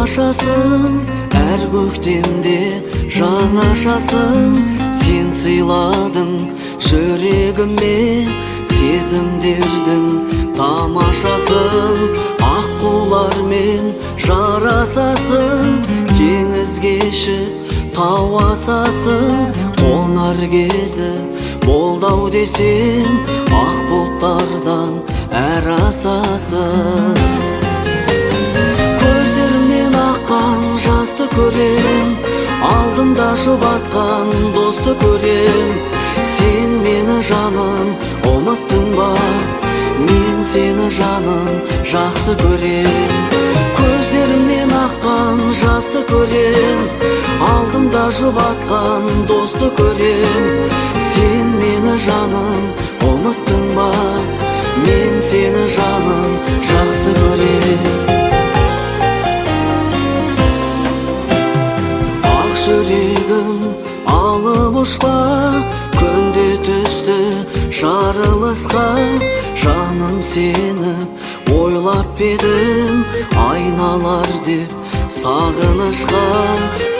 тамашасын, әр көктемде жаңашасын. Сен сыйладың жүрегіме сезімдердің тамашасын. Аққулармен жарасасын, теңіз кешіп тау асасын. Қонар кезі болдау десем, ақ бұлттардан әр асасын. Көздерімнен аққан жасты көрем, алдымда жұбатқан досты көрем. Сен мені жаным ұмыттың ба, мен сені жаным жақсы көрем. Көздерімнен аққан жасты көрем, алдымда жұбатқан досты көрем. Сен мені жаным ұмыттың ба, мен сені жаным жақсы көрем. Ақ жүрегім алып ұшпа, күнде түсті жарылысқа. Жаным сені ойлап едім, айналар деп сағынышқа.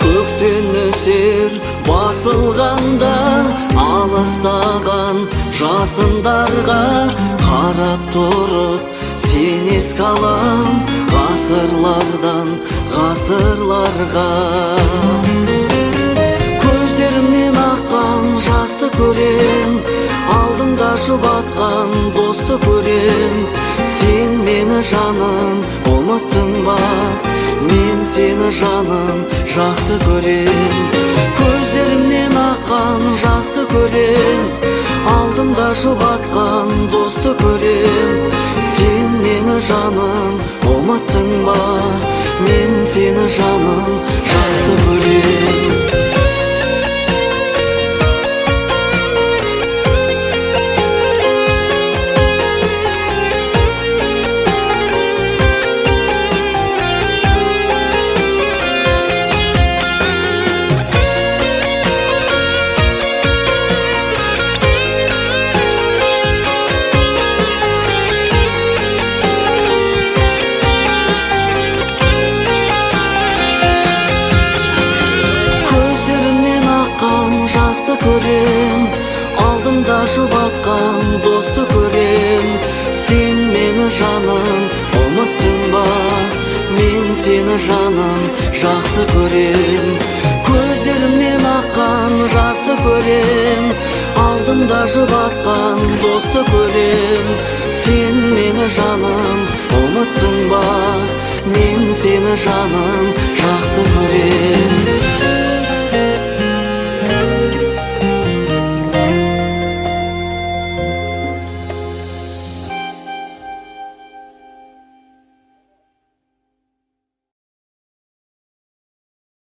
Көктен нөсер басылғанда, алыстаған жасындарға қарап тұрып сен еске алам, ғасырлардан ғасырларға. Көздерімнен аққан жасты көрем, алдымда жұбатқан досты көрем. Сен мені жаным ұмыттың ба, мен сені жаным жақсы көрем. Көздерімнен аққан жасты көрем, алдымда жұбатқан досты көрем. Сен мені жаным ұмыттың ба, мен сені жаным жақсы көрем. Жасты көрем, алдымда жұбатқан досты көрем. Сен мені жаным ұмыттың ба, мен сені жаным жақсы көрем. Көздерімнен аққан жасты көрем, алдымда жұбатқан досты көрем. Сен мені жаным ұмыттың ба, мен сені жаным жақсы көрем.